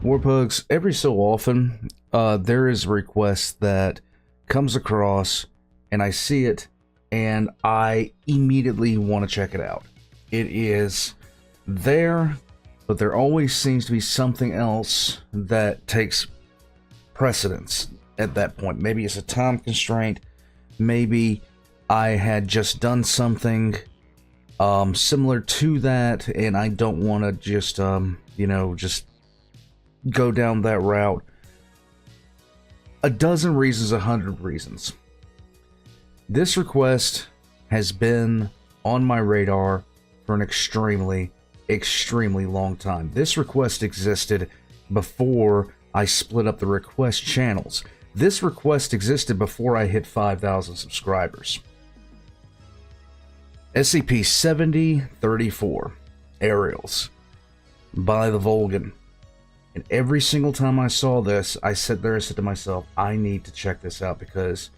Warpugs, every so often, there is a request that comes across, and I see it, and I immediately want to check it out. It is there, but there always seems to be something else that takes precedence at that point. Maybe it's a time constraint, maybe I had just done something similar to that, and I don't want to just, just go down that route. A dozen reasons, 100 reasons. This request has been on my radar for an extremely long time. This request existed before I split up the request channels. This request existed before I hit 5,000 subscribers. SCP-7034 Aerials by the Volgun. And every single time I saw this, I sat there and said to myself, I need to check this out because,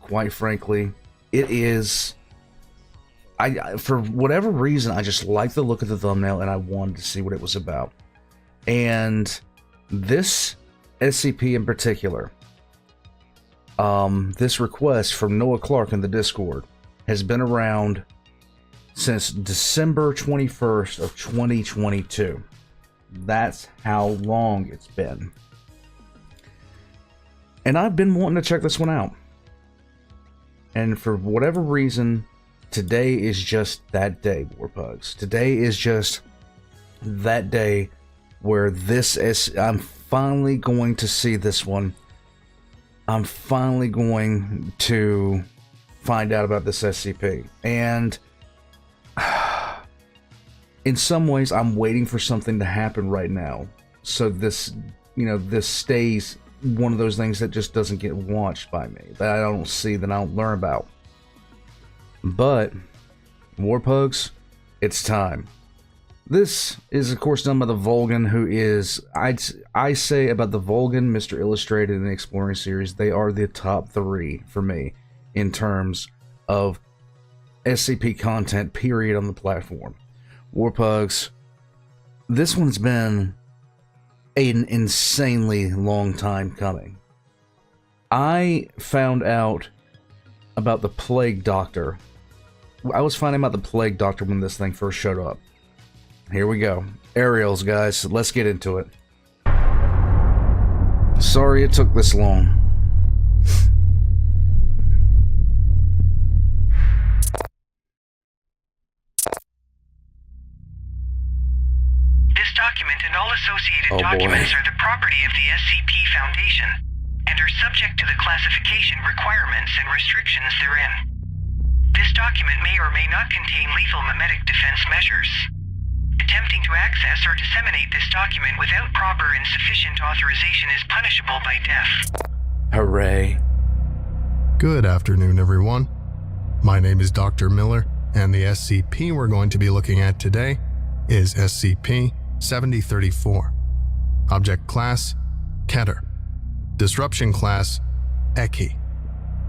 quite frankly, it is... for whatever reason, I just liked the look of the thumbnail and I wanted to see what it was about. And this SCP in particular, this request from Noah Clark in the Discord, has been around since December 21st of 2022. That's how long it's been. And I've been wanting to check this one out. And for whatever reason, today is just that day, Warpugs. Today is just that day where I'm finally going to see this one. I'm finally going to find out about this SCP. And in some ways, I'm waiting for something to happen right now. So this, this stays one of those things that just doesn't get watched by me. That I don't see, that I don't learn about. But, Warpugs, it's time. This is, of course, done by the Volgun, who is, I say about the Volgun, Mr. Illustrated, and the Exploring series, they are the top 3 for me in terms of SCP content, period, on the platform. Warpugs, this one's been an insanely long time coming. I found out about the Plague Doctor. I was finding out the Plague Doctor when this thing first showed up. Here we go. Aerials, guys. Let's get into it. Sorry it took this long. This document and all associated documents are the property of the SCP Foundation and are subject to the classification requirements and restrictions therein. This document may or may not contain lethal memetic defense measures. Attempting to access or disseminate this document without proper and sufficient authorization is punishable by death. Hooray. Good afternoon, everyone. My name is Dr. Miller, and the SCP we're going to be looking at today is SCP-7034. Object Class, Keter. Disruption Class, Eki.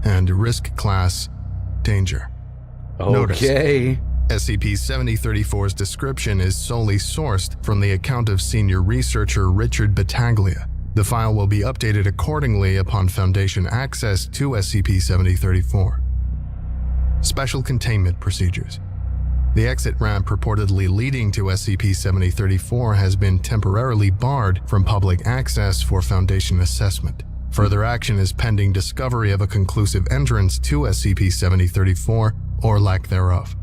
And Risk Class, Danger. Okay. Notice, SCP-7034's description is solely sourced from the account of senior researcher Richard Battaglia. The file will be updated accordingly upon Foundation access to SCP-7034. Special Containment Procedures. The exit ramp purportedly leading to SCP-7034 has been temporarily barred from public access for Foundation assessment. Further action is pending discovery of a conclusive entrance to SCP-7034 or lack thereof.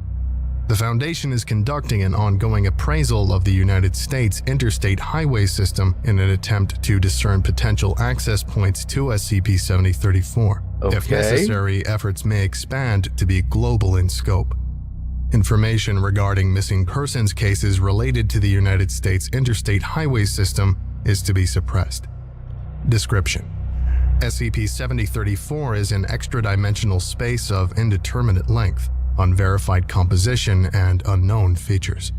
The Foundation is conducting an ongoing appraisal of the United States interstate highway system in an attempt to discern potential access points to SCP-7034. Okay. If necessary, efforts may expand to be global in scope. Information regarding missing persons cases related to the United States interstate highway system is to be suppressed. Description: SCP-7034 is an extra-dimensional space of indeterminate length, unverified composition, and unknown features.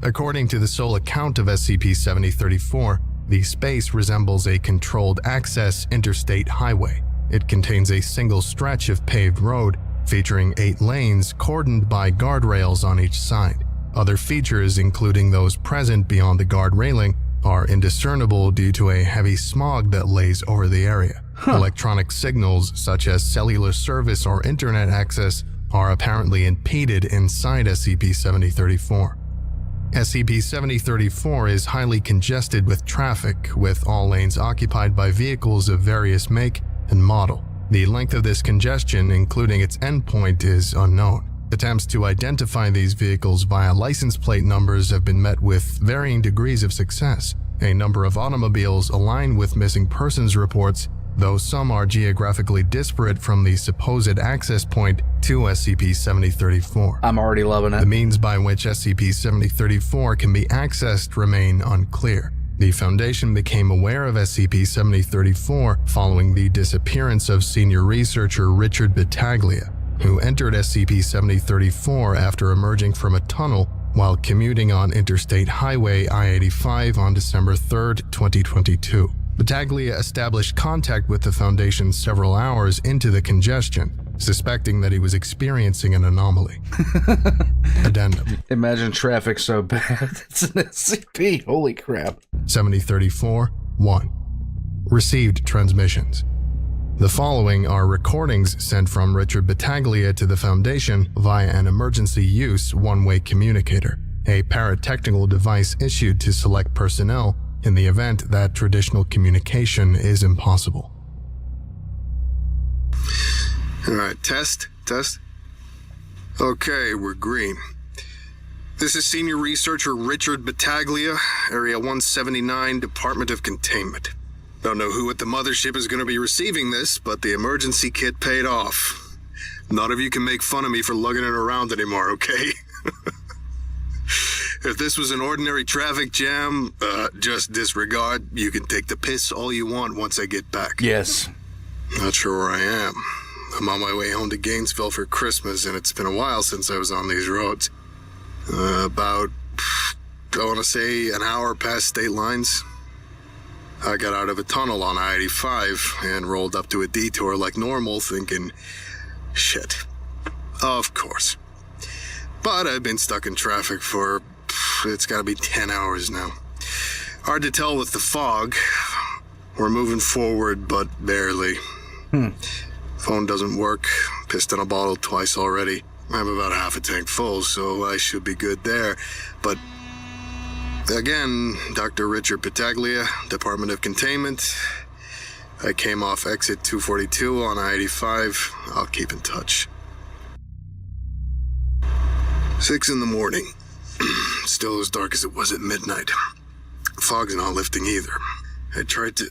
According to the sole account of SCP-7034, the space resembles a controlled access interstate highway. It contains a single stretch of paved road featuring 8 lanes cordoned by guardrails on each side. Other features, including those present beyond the guard railing, are indiscernible due to a heavy smog that lays over the area. Electronic signals such as cellular service or internet access are apparently impeded inside SCP-7034. SCP-7034 is highly congested with traffic, with all lanes occupied by vehicles of various make and model. The length of this congestion, including its endpoint, is unknown. Attempts to identify these vehicles via license plate numbers have been met with varying degrees of success. A number of automobiles align with missing persons reports, though some are geographically disparate from the supposed access point to SCP-7034. I'm already loving it. The means by which SCP-7034 can be accessed remain unclear. The Foundation became aware of SCP-7034 following the disappearance of senior researcher Richard Battaglia, who entered SCP-7034 after emerging from a tunnel while commuting on Interstate Highway I-85 on December 3, 2022. Battaglia established contact with the Foundation several hours into the congestion, suspecting that he was experiencing an anomaly. Addendum. Imagine traffic so bad. It's an SCP. Holy crap. 7034-1. Received transmissions. The following are recordings sent from Richard Battaglia to the Foundation via an emergency use one-way communicator, a paratechnical device issued to select personnel in the event that traditional communication is impossible. Alright, test. Okay, we're green. This is Senior Researcher Richard Battaglia, Area 179, Department of Containment. Don't know who at the mothership is going to be receiving this, but the emergency kit paid off. None of you can make fun of me for lugging it around anymore, okay? If this was an ordinary traffic jam, just disregard. You can take the piss all you want once I get back. Yes. Not sure where I am. I'm on my way home to Gainesville for Christmas, and it's been a while since I was on these roads. About, I want to say, an hour past state lines. I got out of a tunnel on I-85 and rolled up to a detour like normal, thinking, shit, of course. But I've been stuck in traffic for, it's gotta be 10 hours now. Hard to tell with the fog. We're moving forward, but barely. Phone doesn't work. Pissed in a bottle twice already. I'm about half a tank full, so I should be good there. But again, Dr. Richard Battaglia, Department of Containment. I came off exit 242 on I-85. I'll keep in touch. 6 in the morning. Still as dark as it was at midnight. Fog's not lifting either. I tried to...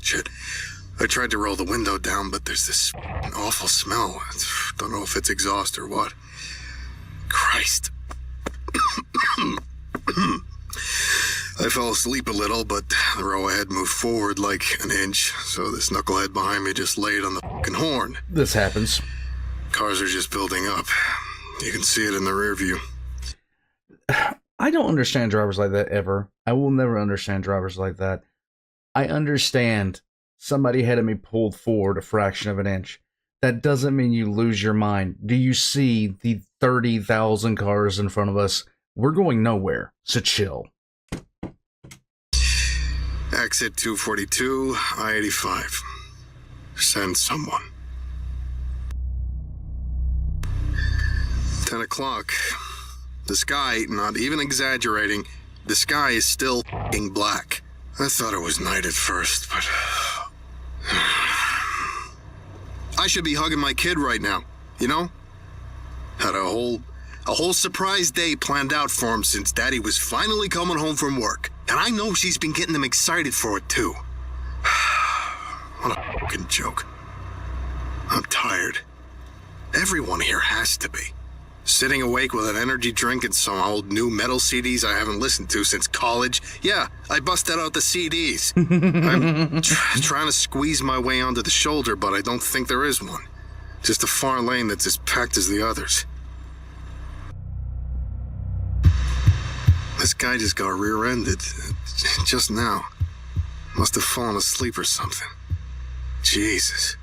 Shit. I tried to roll the window down, but there's this awful smell. Don't know if it's exhaust or what. Christ. I fell asleep a little, but the row ahead moved forward like an inch, so this knucklehead behind me just laid on the fucking horn. This happens. Cars are just building up. You can see it in the rear view. I don't understand drivers like that ever. I will never understand drivers like that. I understand somebody had me pulled forward a fraction of an inch. That doesn't mean you lose your mind. Do you see the 30,000 cars in front of us? We're going nowhere, so chill. Exit 242, I-85. Send someone. 10 o'clock. The sky, not even exaggerating, the sky is still f***ing black. I thought it was night at first, but... I should be hugging my kid right now, you know? Had a whole surprise day planned out for him since Daddy was finally coming home from work. And I know she's been getting him excited for it too. What a fucking joke. I'm tired. Everyone here has to be. Sitting awake with an energy drink and some old new metal CDs I haven't listened to since college. Yeah, I busted out the CDs. I'm trying to squeeze my way onto the shoulder, but I don't think there is one. Just a far lane that's as packed as the others. This guy just got rear-ended just now. Must have fallen asleep or something. Jesus.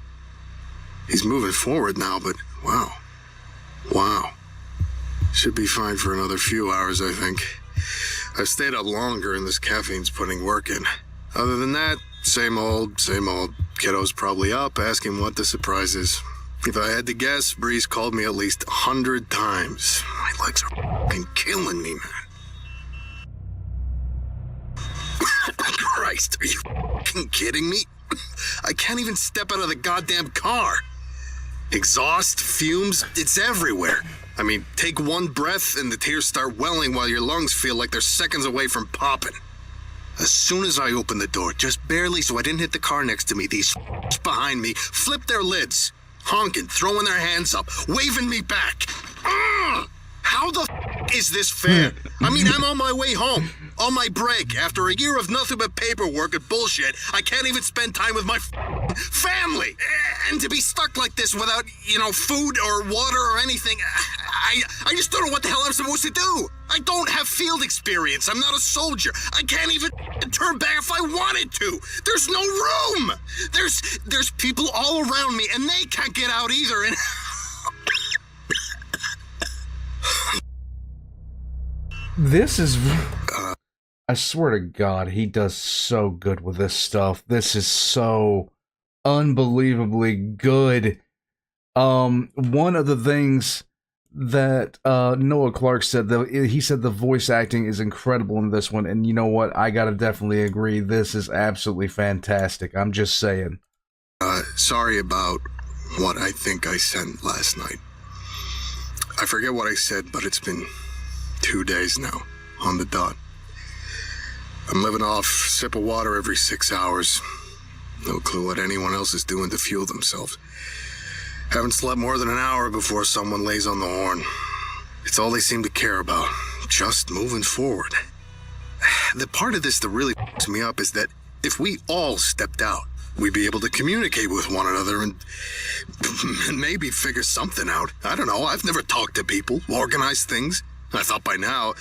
He's moving forward now, but wow. Wow. Should be fine for another few hours, I think. I've stayed up longer and this caffeine's putting work in. Other than that, same old, same old. Kiddo's probably up, asking what the surprise is. If I had to guess, Breeze called me at least 100 times. My legs are fucking killing me, man. Christ, are you fucking kidding me? I can't even step out of the goddamn car. Exhaust, fumes, it's everywhere. I mean, take one breath and the tears start welling while your lungs feel like they're seconds away from popping. As soon as I opened the door, just barely so I didn't hit the car next to me, these behind me flipped their lids, honking, throwing their hands up, waving me back. How the is this fair? I mean, I'm on my way home, on my break, after a year of nothing but paperwork and bullshit. I can't even spend time with my family. And to be stuck like this without, food or water or anything, I just don't know what the hell I'm supposed to do. I don't have field experience. I'm not a soldier. I can't even turn back if I wanted to. There's no room. There's people all around me and they can't get out either. And this is... I swear to God, he does so good with this stuff. This is so unbelievably good. One of the things that Noah Clark said, he said the voice acting is incredible in this one, and you know what? I gotta definitely agree. This is absolutely fantastic. I'm just saying. Sorry about what I think I sent last night. I forget what I said, but it's been 2 days now, on the dot. I'm living off a sip of water every 6 hours. No clue what anyone else is doing to fuel themselves. Haven't slept more than an hour before someone lays on the horn. It's all they seem to care about, just moving forward. The part of this that really f***s me up is that if we all stepped out, we'd be able to communicate with one another and maybe figure something out. I don't know, I've never talked to people, organized things. I thought by now,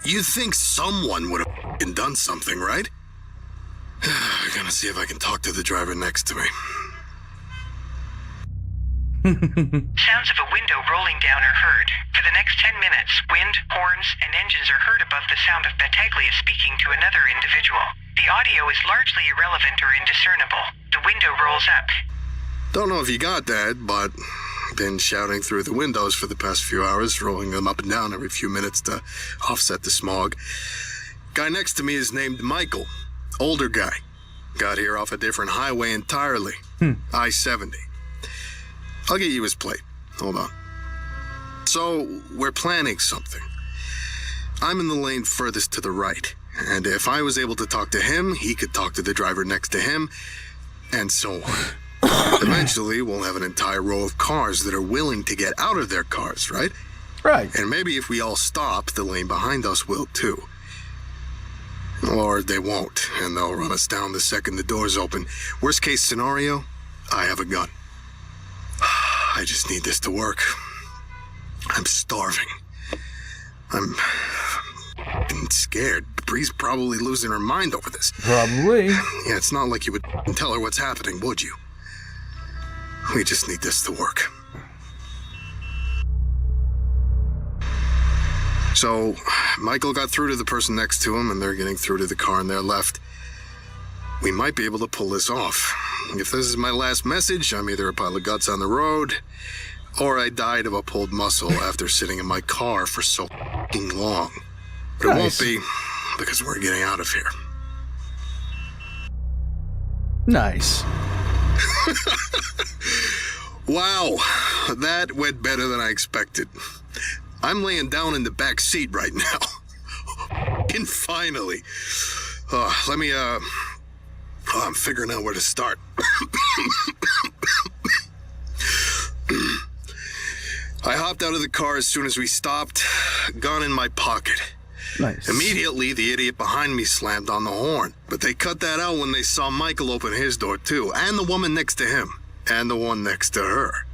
you'd think someone would have f***ing done something, right? I'm gonna see if I can talk to the driver next to me. Sounds of a window rolling down are heard. For the next 10 minutes, wind, horns, and engines are heard above the sound of Battaglia speaking to another individual. The audio is largely irrelevant or indiscernible. The window rolls up. Don't know if you got that, but been shouting through the windows for the past few hours, rolling them up and down every few minutes to offset the smog. Guy next to me is named Michael. Older guy. Got here off a different highway entirely. I-70. I'll get you his plate. Hold on. So, we're planning something. I'm in the lane furthest to the right, and if I was able to talk to him, he could talk to the driver next to him, and so on. Eventually, we'll have an entire row of cars that are willing to get out of their cars, right? Right. And maybe if we all stop, the lane behind us will too. Or they won't, and they'll run us down the second the doors open. Worst case scenario, I have a gun. I just need this to work. I'm starving. I'm scared. Bree's probably losing her mind over this. Probably. Yeah, it's not like you would tell her what's happening, would you? We just need this to work. So, Michael got through to the person next to him, and they're getting through to the car on their left. We might be able to pull this off. If this is my last message, I'm either a pile of guts on the road, or I died of a pulled muscle after sitting in my car for so f***ing long. But Nice. it won't be, because we're getting out of here. Nice. Wow, that went better than I expected. I'm laying down in the back seat right now. And finally. I'm figuring out where to start. I hopped out of the car as soon as we stopped, gun in my pocket. Nice. Immediately, the idiot behind me slammed on the horn, but they cut that out when they saw Michael open his door too, and the woman next to him, and the one next to her.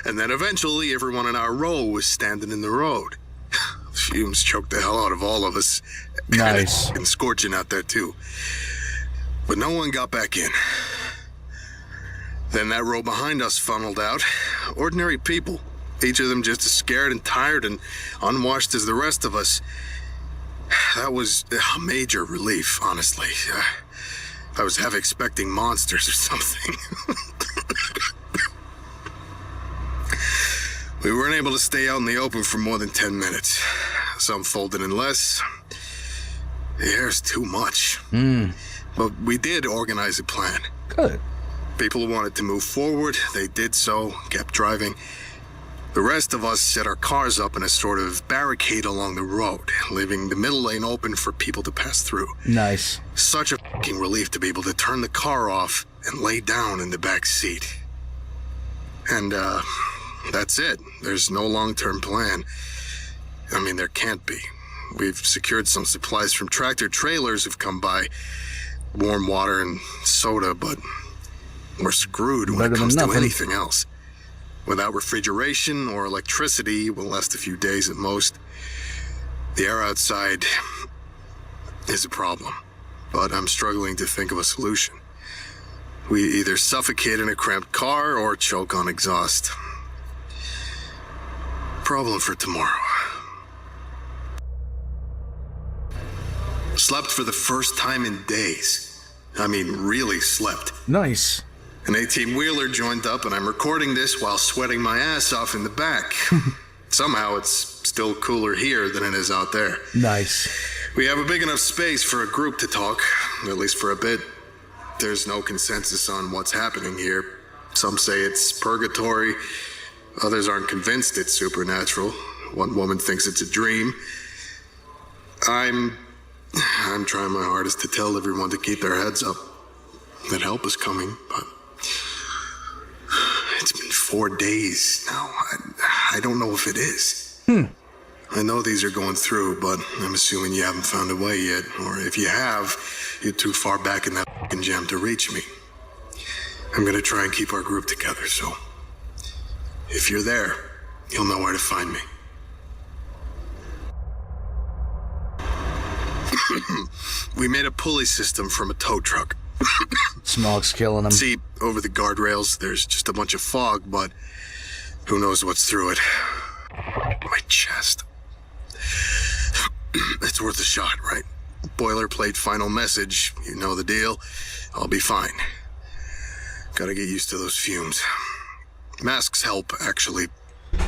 And then eventually, everyone in our row was standing in the road. Fumes choked the hell out of all of us. Nice. And scorching out there too. But no one got back in. Then that row behind us funneled out. Ordinary people. Each of them just as scared and tired and unwashed as the rest of us. That was a major relief, honestly. I was half expecting monsters or something. We weren't able to stay out in the open for more than 10 minutes. Some folded in less. The air's too much. But we did organize a plan. Good. People who wanted to move forward, they did so, kept driving. The rest of us set our cars up in a sort of barricade along the road, leaving the middle lane open for people to pass through. Nice. Such a fucking relief to be able to turn the car off and lay down in the back seat. And, that's it. There's no long-term plan. I mean, there can't be. We've secured some supplies from tractor trailers who've come by. Warm water and soda, but we're screwed when it comes to anything else. Without refrigeration or electricity, we'll last a few days at most. The air outside is a problem, but I'm struggling to think of a solution. We either suffocate in a cramped car or choke on exhaust. Problem for tomorrow. Slept for the first time in days. I mean, really slept. Nice. An 18-wheeler joined up, and I'm recording this while sweating my ass off in the back. Somehow it's still cooler here than it is out there. Nice. We have a big enough space for a group to talk, at least for a bit. There's no consensus on what's happening here. Some say it's purgatory. Others aren't convinced it's supernatural. One woman thinks it's a dream. I'm trying my hardest to tell everyone to keep their heads up. That help is coming, but it's been 4 days now. I don't know if it is. I know these are going through, but I'm assuming you haven't found a way yet. Or if you have, you're too far back in that fucking jam to reach me. I'm gonna try and keep our group together, so if you're there, you'll know where to find me. We made a pulley system from a tow truck. Smog's killing him. See, over the guardrails, there's just a bunch of fog, but who knows what's through it. My chest. It's worth a shot, right? Boilerplate final message, you know the deal. I'll be fine. Gotta get used to those fumes. Masks help, actually.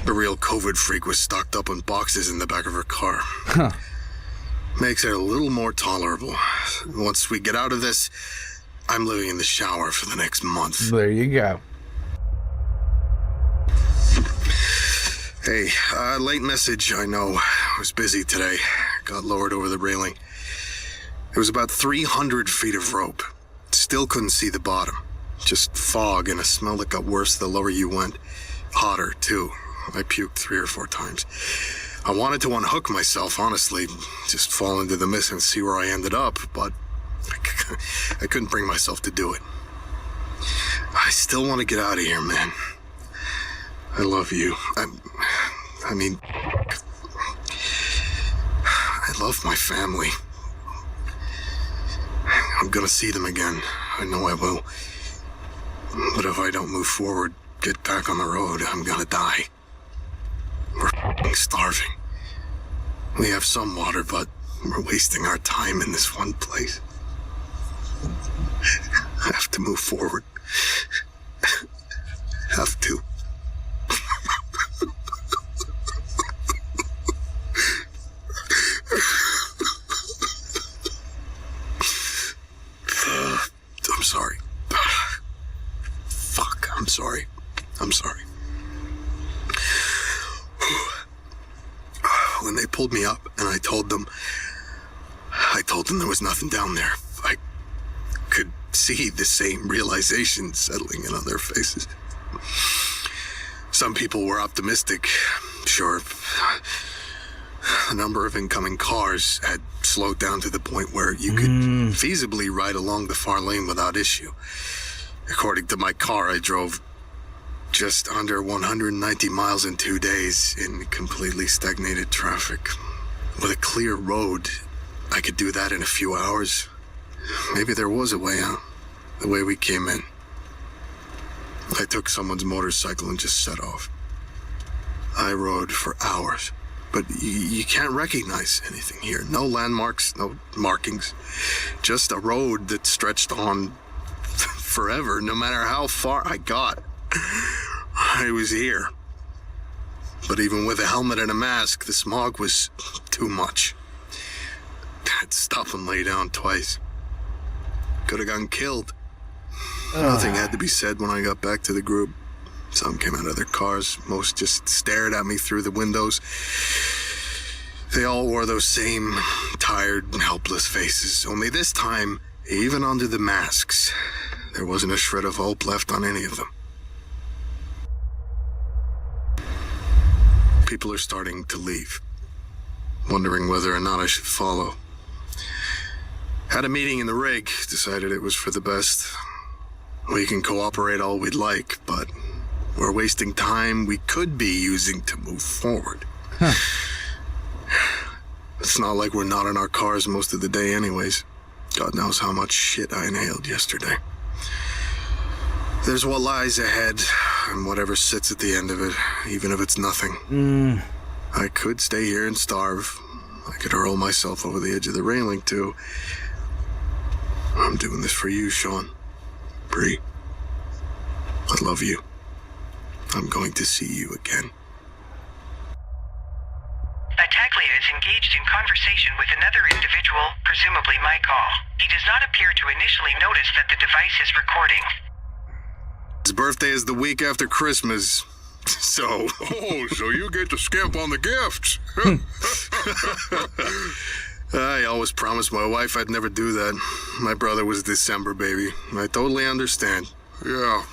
The real COVID freak was stocked up on boxes in the back of her car. Huh. Makes it a little more tolerable. Once we get out of this, I'm living in the shower for the next month. There you go. Hey, late message, I know. I was busy today. Got lowered over the railing. It was about 300 feet of rope. Still couldn't see the bottom. Just fog and a smell that got worse the lower you went. Hotter, too. I puked 3 or 4 times. I wanted to unhook myself, honestly. Just fall into the mist and see where I ended up, but I couldn't bring myself to do it. I still want to get out of here, man. I love you. I mean, I love my family. I'm gonna see them again. I know I will. But if I don't move forward, get back on the road, I'm gonna die. We're f***ing starving. We have some water, but we're wasting our time in this one place. I have to move forward. Have to. I'm sorry. Fuck, I'm sorry. I'm sorry. When they pulled me up and I told them there was nothing down there, I could see the same realization settling in on their faces. Some people were optimistic, sure. The number of incoming cars had slowed down to the point where you could feasibly ride along the far lane without issue. According to my car, I drove just under 190 miles in 2 days in completely stagnated traffic. With a clear road, I could do that in a few hours. Maybe there was a way out, the way we came in. I took someone's motorcycle and just set off. I rode for hours, but you can't recognize anything here. No landmarks, no markings. Just a road that stretched on forever, no matter how far I got. I was here. But even with a helmet and a mask, the smog was too much. I'd stop and lay down twice. Could have gotten killed. Nothing had to be said when I got back to the group. Some came out of their cars. Most just stared at me through the windows. They all wore those same tired and helpless faces. Only this time, even under the masks, there wasn't a shred of hope left on any of them. People are starting to leave, wondering whether or not I should follow. Had a meeting in the rig, decided it was for the best. We can cooperate all we'd like, but we're wasting time we could be using to move forward. It's not like we're not in our cars most of the day anyways. God knows how much shit I inhaled yesterday. There's what lies ahead, and whatever sits at the end of it, even if it's nothing. I could stay here and starve. I could hurl myself over the edge of the railing, too. I'm doing this for you, Sean. Bree. I love you. I'm going to see you again. Battaglia is engaged in conversation with another individual, presumably Michael. He does not appear to initially notice that the device is recording. His birthday is the week after Christmas, so... Oh, so you get to skimp on the gifts. I always promised my wife I'd never do that. My brother was December, baby. I totally understand. Yeah.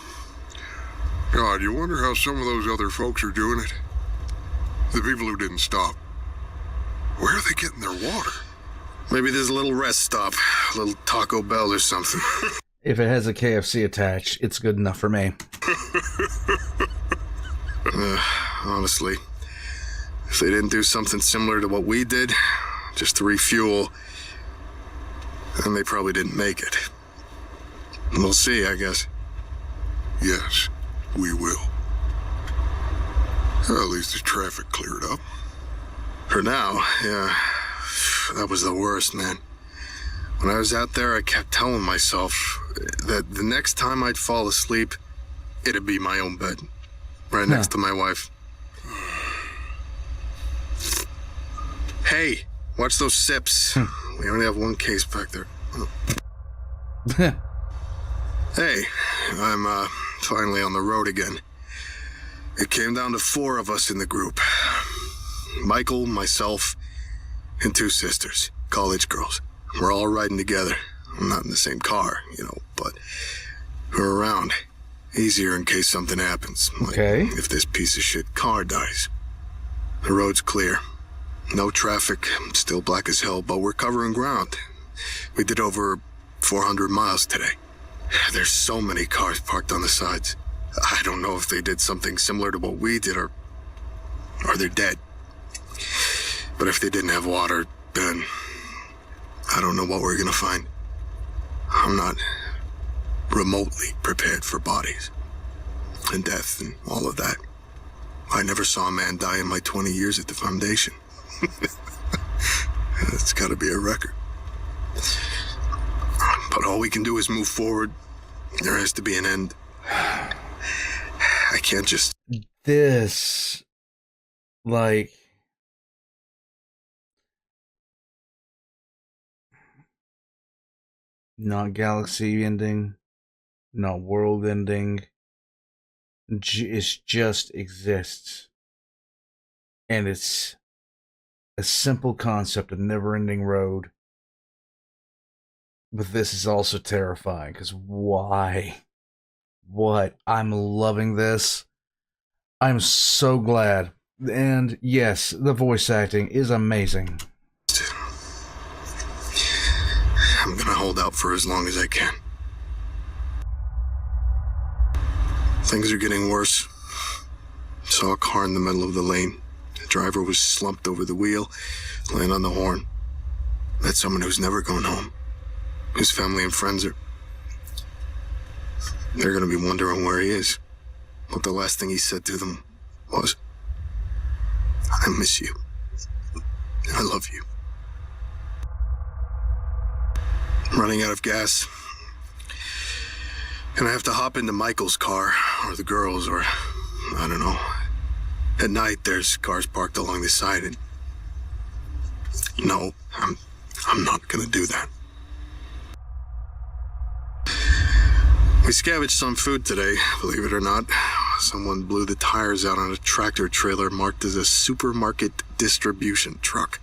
God, you wonder how some of those other folks are doing it. The people who didn't stop. Where are they getting their water? Maybe there's a little rest stop, a little Taco Bell or something. If it has a KFC attached, it's good enough for me. Honestly, if they didn't do something similar to what we did, just to refuel, then they probably didn't make it. We'll see, I guess. Yes, we will. Well, at least the traffic cleared up. For now, yeah. That was the worst, man. When I was out there, I kept telling myself that the next time I'd fall asleep, it'd be my own bed, right next to my wife. Hey, watch those sips. We only have one case back there. Hey, I'm finally on the road again. It came down to 4 of us in the group. Michael, myself, and 2 sisters, college girls. We're all riding together. I'm not in the same car, but we're around. Easier in case something happens. Like if this piece of shit car dies. The road's clear. No traffic, still black as hell, but we're covering ground. We did over 400 miles today. There's so many cars parked on the sides. I don't know if they did something similar to what we did or they're dead. But if they didn't have water, then I don't know what we're gonna find. I'm not remotely prepared for bodies and death and all of that. I never saw a man die in my 20 years at the Foundation. That's gotta be a record. But all we can do is move forward. There has to be an end. I can't just... This, like... Not galaxy ending, not world ending. It just exists. And it's a simple concept, a never-ending road. But this is also terrifying, because why? What? I'm loving this. I'm so glad. And yes, the voice acting is amazing. I'm gonna hold out for as long as I can. Things are getting worse. Saw a car in the middle of the lane. The driver was slumped over the wheel, laying on the horn. That's someone who's never going home. His family and friends are... They're gonna be wondering where he is. But the last thing he said to them was, I miss you. I love you. I'm running out of gas. And I have to hop into Michael's car, or the girls, or I don't know. At night, there's cars parked along the side, and no, I'm not gonna do that. We scavenged some food today, believe it or not. Someone blew the tires out on a tractor trailer marked as a supermarket distribution truck.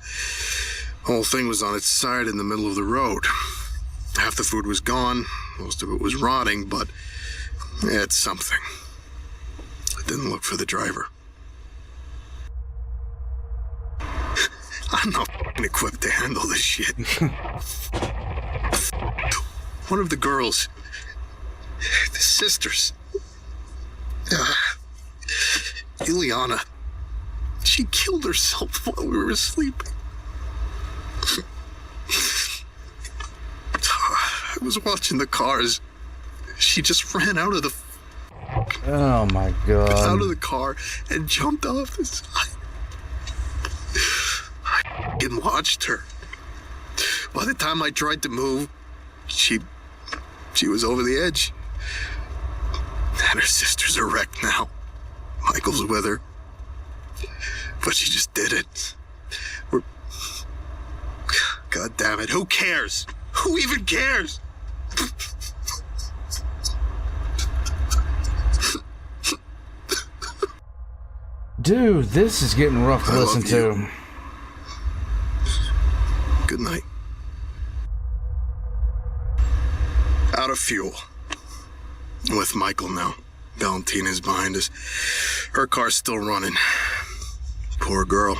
The whole thing was on its side in the middle of the road. Half the food was gone, most of it was rotting, but it's something. I didn't look for the driver. I'm not equipped to handle this shit. One of the girls, the sisters, Ileana, she killed herself while we were sleeping. I was watching the cars. She just ran out of the... Oh my god. Out of the car and jumped off the side. I watched her. By the time I tried to move, she was over the edge. And her sisters are wrecked now. Michael's with her. But she just did it. God damn it, who cares? Who even cares? Dude, this is getting rough to listen to. Good night. Out of fuel. With Michael now. Valentina's behind us. Her car's still running. Poor girl.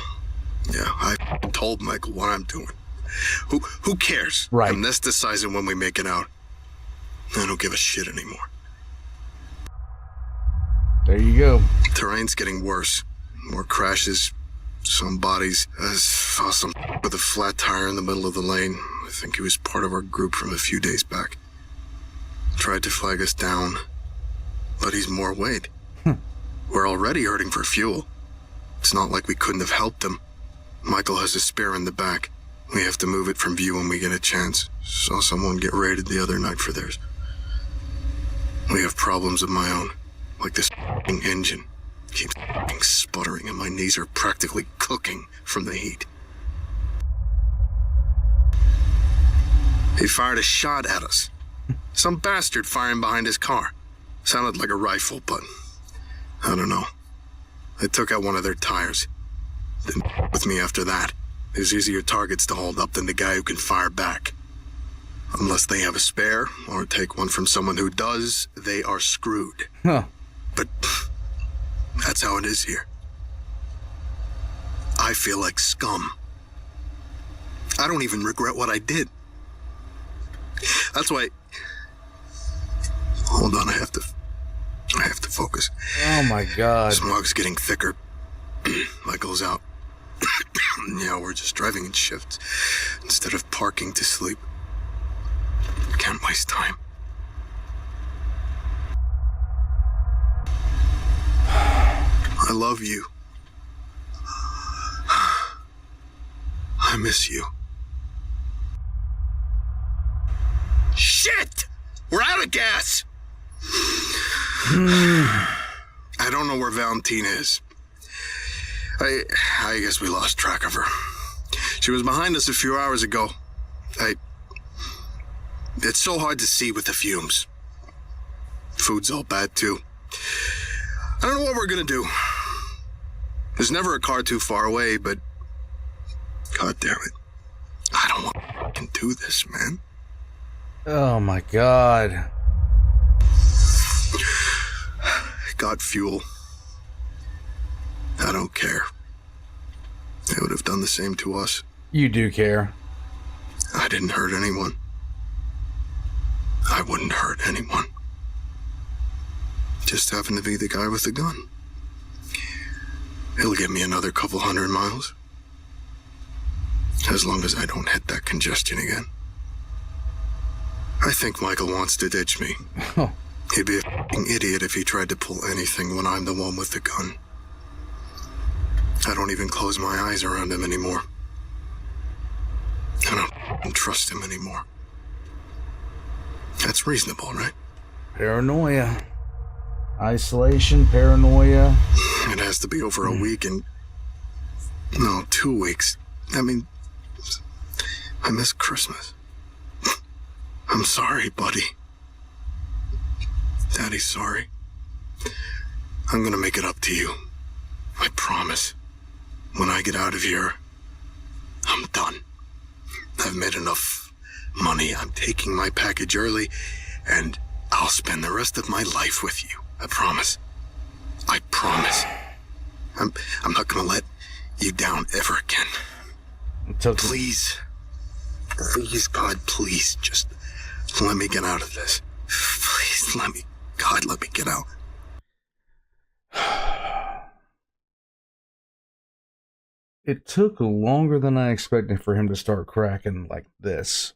Yeah, I told Michael what I'm doing. Who cares? Right. Amnesticizing when we make it out. I don't give a shit anymore. There you go. Terrain's getting worse. More crashes, some bodies. I saw some with a flat tire in the middle of the lane. I think he was part of our group from a few days back. Tried to flag us down, but he's more weight. We're already hurting for fuel. It's not like we couldn't have helped him. Michael has a spare in the back. We have to move it from view when we get a chance. Saw someone get raided the other night for theirs. We have problems of my own, like this engine. Keeps sputtering and my knees are practically cooking from the heat. He fired a shot at us. Some bastard firing behind his car. Sounded like a rifle, but I don't know. I took out one of their tires. Didn't with me after that. There's easier targets to hold up than the guy who can fire back. Unless they have a spare, or take one from someone who does, they are screwed. Huh. But that's how it is here. I feel like scum. I don't even regret what I did. That's why... Hold on, I have to focus. Oh my god. Smog's getting thicker. Michael's out. Yeah, we're just driving in shifts instead of parking to sleep. Can't waste time. I love you. I miss you. Shit! We're out of gas! I don't know where Valentina is. I guess we lost track of her. She was behind us a few hours ago. It's so hard to see with the fumes. Food's all bad, too. I don't know what we're gonna do. There's never a car too far away, but... God damn it. I don't want to fucking do this, man. Oh my god. Got fuel. I don't care. They would have done the same to us. You do care. I didn't hurt anyone. I wouldn't hurt anyone. Just happened to be the guy with the gun. He'll get me another couple 100 miles. As long as I don't hit that congestion again. I think Michael wants to ditch me. Oh. He'd be a f***ing idiot if he tried to pull anything when I'm the one with the gun. I don't even close my eyes around him anymore. don't trust him anymore. That's reasonable, right? Paranoia. Isolation, paranoia. It has to be over a week and... No, 2 weeks. I mean, I miss Christmas. I'm sorry, buddy. Daddy's sorry. I'm gonna make it up to you. I promise. When I get out of here, I'm done. I've made enough money. I'm taking my package early, and I'll spend the rest of my life with you. I promise. I promise. I'm not gonna let you down ever again. Please. Please, God, please, just let me get out of this. Please, let me get out. It took longer than I expected for him to start cracking like this.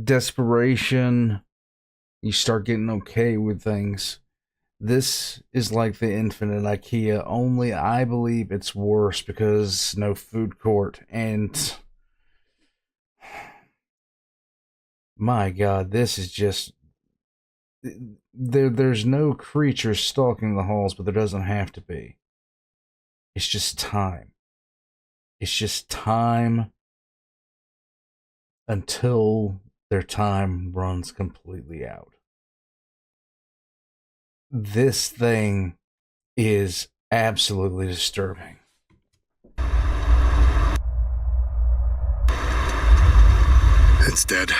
Desperation. You start getting okay with things. This is like the infinite IKEA, only I believe it's worse because no food court, and my God, this is just there's no creature stalking the halls, but there doesn't have to be. It's just time. It's just time until their time runs completely out. This thing is absolutely disturbing. It's dead.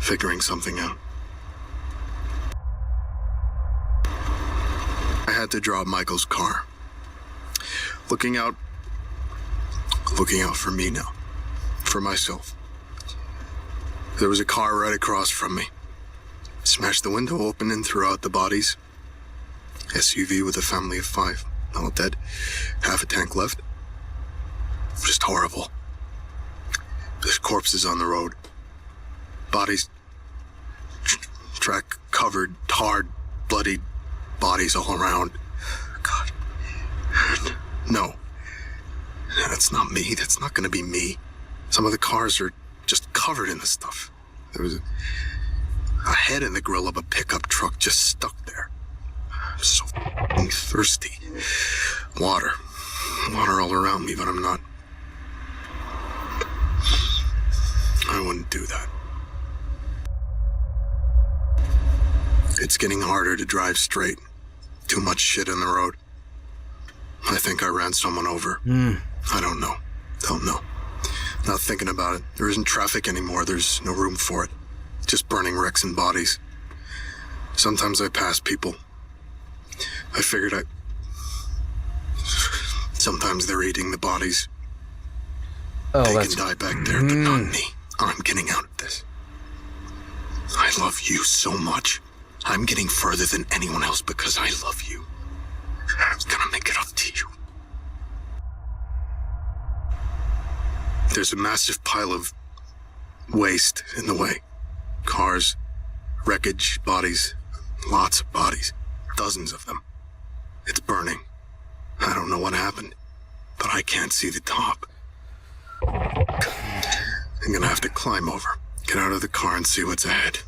Figuring something out. I had to drop Michael's car. Looking out for me now. For myself. There was a car right across from me. Smashed the window open and threw out the bodies. SUV with a family of 5. All dead. Half a tank left. Just horrible. There's corpses on the road. Bodies. Track covered, tarred, bloodied bodies all around. God. No. That's not me. That's not gonna be me. Some of the cars are just covered in the stuff. There was a head in the grill of a pickup truck just stuck there. I'm so f***ing thirsty. Water all around me, but I'm not. I wouldn't do that. It's getting harder to drive straight. Too much shit in the road. I think I ran someone over. I don't know. Don't know. Not thinking about it. There isn't traffic anymore. There's no room for it. Just burning wrecks and bodies. Sometimes I pass people. I figured sometimes they're eating the bodies. They can die back there, but not me. I'm getting out of this. I love you so much. I'm getting further than anyone else because I love you. I'm gonna make it up to you. There's a massive pile of waste in the way. Cars, wreckage, bodies, lots of bodies, dozens of them. It's burning. I don't know what happened, but I can't see the top. I'm gonna have to climb over, get out of the car and see what's ahead.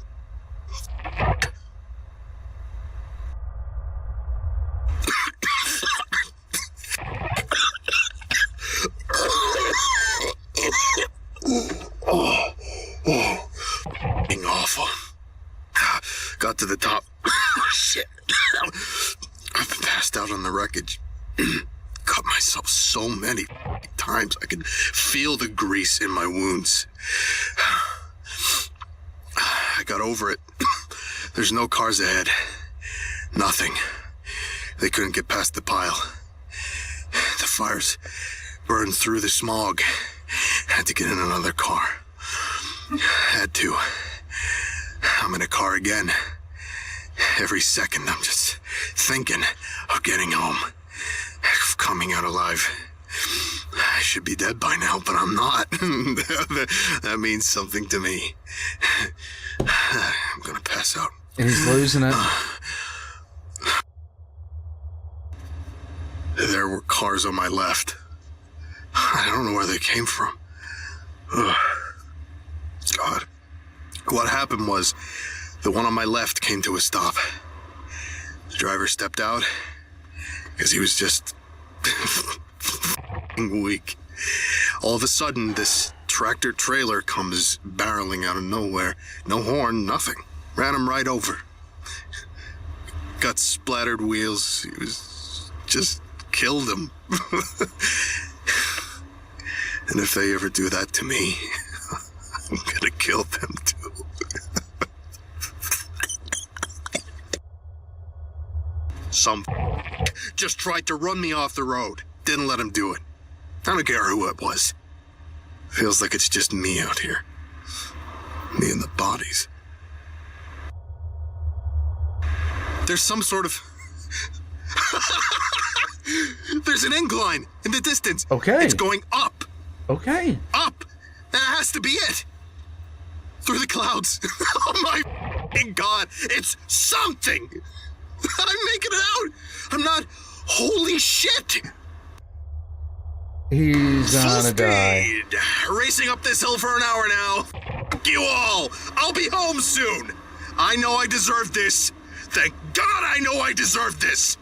Awful. Got to the top. Shit. I've passed out on the wreckage. Cut myself so many times. I could feel the grease in my wounds. I got over it. There's no cars ahead. Nothing. They couldn't get past the pile. The fires burned through the smog. Had to get in another car. Had to. I'm in a car again. Every second I'm just thinking of getting home. Of coming out alive. I should be dead by now, but I'm not. That means something to me. I'm gonna pass out. And he's losing it. There were cars on my left. I don't know where they came from. God. What happened was, the one on my left came to a stop. The driver stepped out, because he was just weak. All of a sudden, this tractor trailer comes barreling out of nowhere. No horn, nothing. Ran him right over. Got splattered wheels. He was just killed him. And if they ever do that to me, I'm gonna kill them too. Some just tried to run me off the road. Didn't let him do it. I don't care who it was. Feels like it's just me out here. Me and the bodies. There's some sort of... There's an incline in the distance. Okay. It's going up. Okay. Up. That has to be it. Through the clouds. Oh my f***ing God. It's something. I'm making it out. I'm not... Holy shit. He's Full gonna die. speed. Racing up this hill for an hour now. F*** you all. I'll be home soon. I know I deserve this. Thank God I know I deserve this.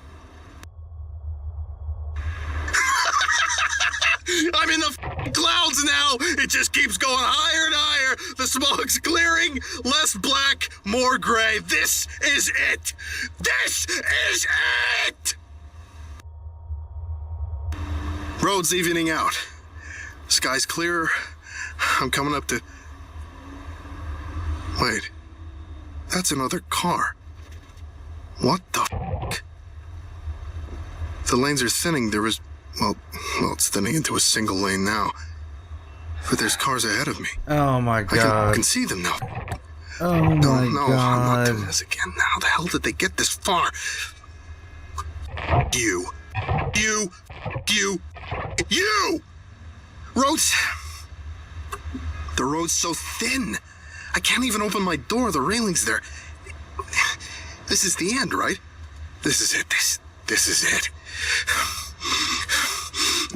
I'm in the clouds now. It just keeps going higher and higher. The smog's clearing. Less black, more gray. This is it. This is it. Road's evening out. Sky's clear. I'm coming up to... Wait. That's another car. What the f***? The lanes are thinning. There was... Well, it's thinning into a single lane now. But there's cars ahead of me. Oh my I God. can see them now. Oh my No, I'm not God. doing this again. How the hell did they get this far? You. Roads. The road's so thin. I can't even open my door. The railing's there. This is the end, right? This is it. This is it.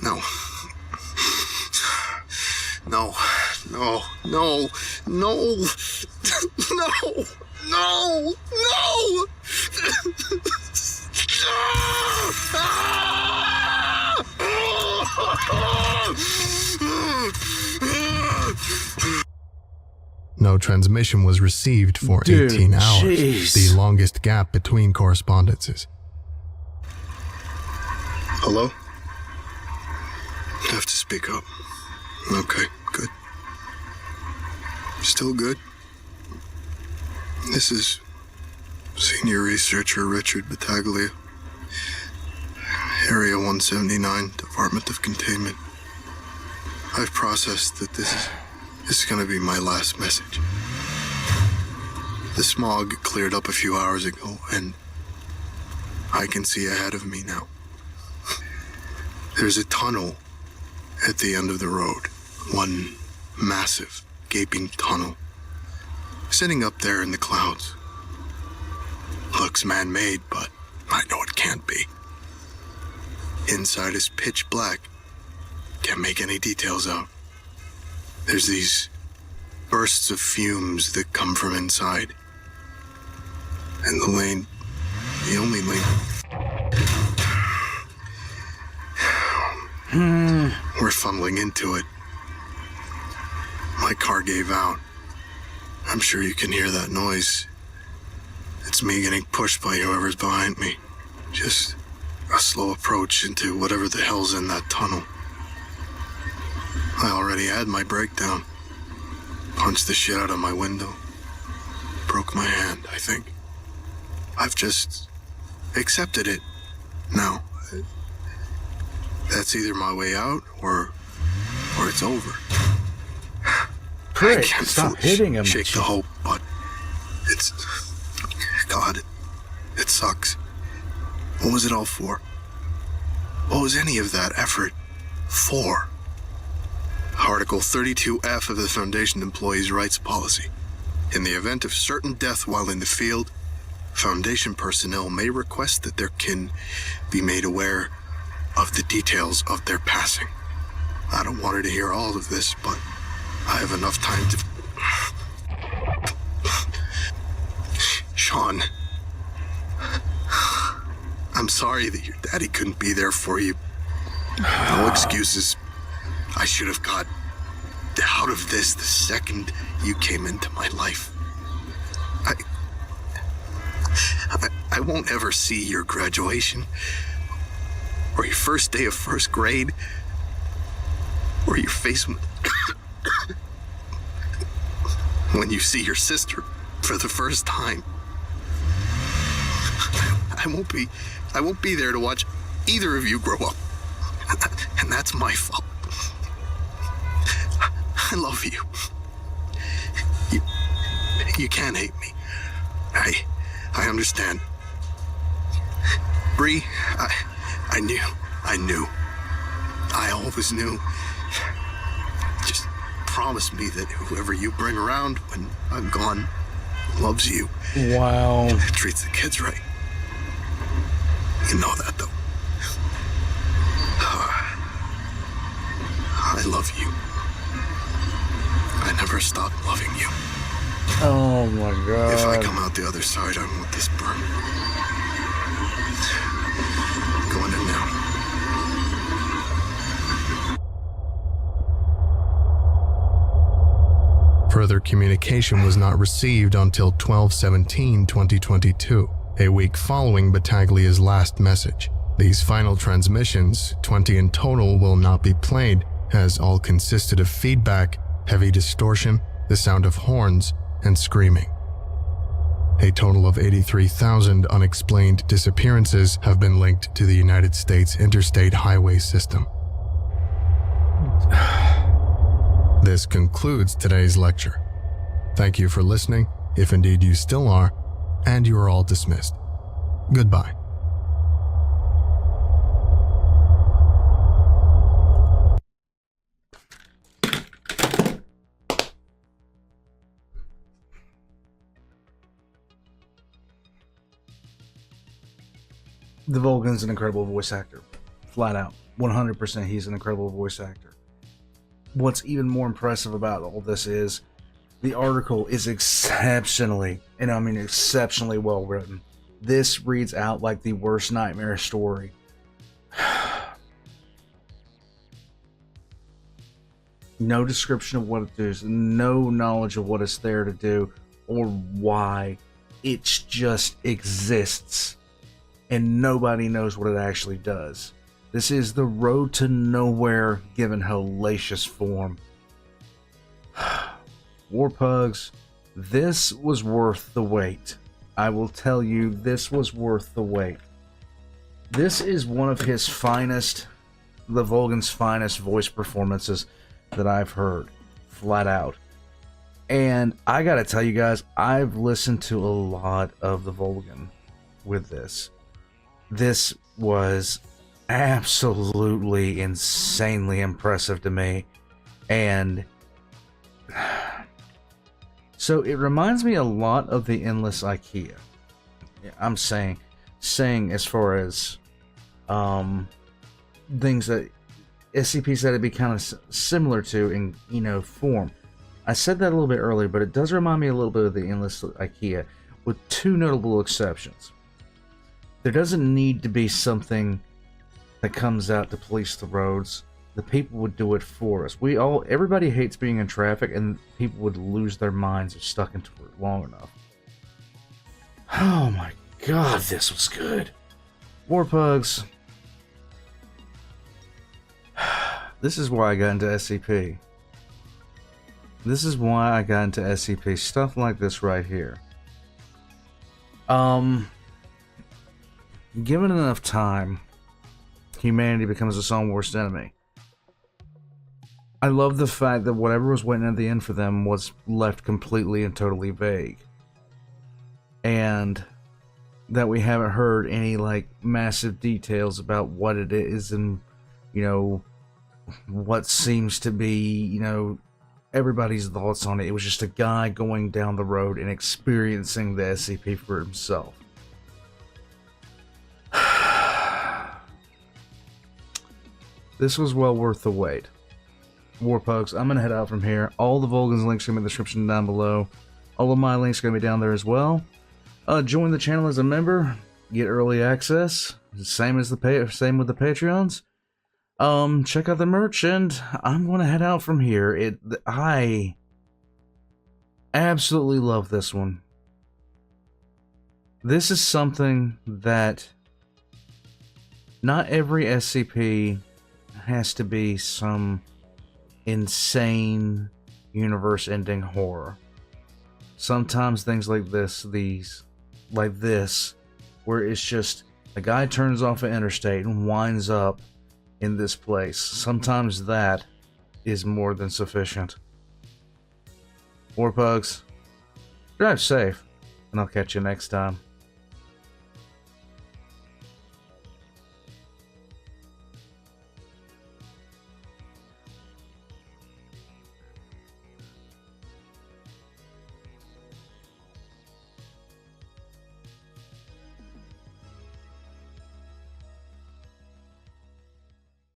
No. No. No. No. No. No. No. No. No transmission was received for Dude, 18 hours, jeez. the longest gap between correspondences. Hello? Have to speak up. Okay, good. Still good? This is Senior Researcher Richard Battaglia. Area 179, Department of Containment. I've processed that this is gonna be my last message. The smog cleared up a few hours ago, and I can see ahead of me now. There's a tunnel at the end of the road. One massive, gaping tunnel. Sitting up there in the clouds. Looks man-made, but I know it can't be. Inside is pitch black. Can't make any details out. There's these bursts of fumes that come from inside. And the only lane... We're funneling into it. My car gave out. I'm sure you can hear that noise. It's me getting pushed by whoever's behind me. Just a slow approach into whatever the hell's in that tunnel. I already had my breakdown. Punched the shit out of my window. Broke my hand, I think. I've just accepted it now. That's either my way out or it's over. Prick, I can't stop fully hitting him. shake the hope, but it's... God, it sucks. What was it all for? What was any of that effort for? Article 32F of the Foundation Employees' Rights Policy. In the event of certain death while in the field, Foundation personnel may request that their kin be made aware of the details of their passing. I don't want her to hear all of this, but I have enough time to... Sean, I'm sorry that your daddy couldn't be there for you. No excuses. I should have got out of this the second you came into my life. I won't ever see your graduation, or your first day of first grade, or your face when you see your sister for the first time. I won't be there to watch either of you grow up. And that's my fault. I love you. You can't hate me. I understand. Bree, I knew. I always knew. Just promise me that whoever you bring around when I'm gone loves you. Wow. Treats the kids right. You know that, though. I love you. I never stop loving you. Oh my god. If I come out the other side, I want this burned. Going in now. Further communication was not received until 12/17/2022, a week following Battaglia's last message. These final transmissions, 20 in total, will not be played, as all consisted of feedback, heavy distortion, the sound of horns, and screaming. A total of 83,000 unexplained disappearances have been linked to the United States interstate highway system. This concludes today's lecture. Thank you for listening, if indeed you still are, and you are all dismissed. Goodbye. The Volgun's an incredible voice actor. Flat out. 100% he's an incredible voice actor. What's even more impressive about all this is the article is exceptionally, and I mean exceptionally well written. This reads out like the worst nightmare story. No description of what it is, no knowledge of what it's there to do or why. It just exists. And nobody knows what it actually does. This is the road to nowhere given hellacious form. Warpugs, this was worth the wait. I will tell you, this was worth the wait. This is one of his finest, the Volgun's finest voice performances that I've heard, flat out. And I gotta tell you guys, I've listened to a lot of the Volgun with this. This was absolutely insanely impressive to me, and so it reminds me a lot of the Endless IKEA. I'm saying as far as things that SCP said it'd be kind of similar to in form. I said that a little bit earlier, but it does remind me a little bit of the Endless IKEA, with two notable exceptions. There doesn't need to be something that comes out to police the roads. The people would do it for us. Everybody hates being in traffic, and people would lose their minds if stuck into it long enough. Oh my god, this was good. Warpugs. This is why I got into SCP. This is why I got into SCP. Stuff like this right here. Given enough time, humanity becomes its own worst enemy. I love the fact that whatever was waiting at the end for them was left completely and totally vague. And that we haven't heard any, massive details about what it is and, what seems to be, everybody's thoughts on it. It was just a guy going down the road and experiencing the SCP for himself. This was well worth the wait. Warpugs, I'm gonna head out from here. All the Volgun's links are in the description down below. All of my links are gonna be down there as well. Join the channel as a member, get early access. Same with the Patreons. Check out the merch, and I'm gonna head out from here. I absolutely love this one. This is something that not every SCP has to be some insane universe-ending horror. Sometimes things like this, where it's just a guy turns off an interstate and winds up in this place. Sometimes that is more than sufficient. Warpugs, drive safe, and I'll catch you next time.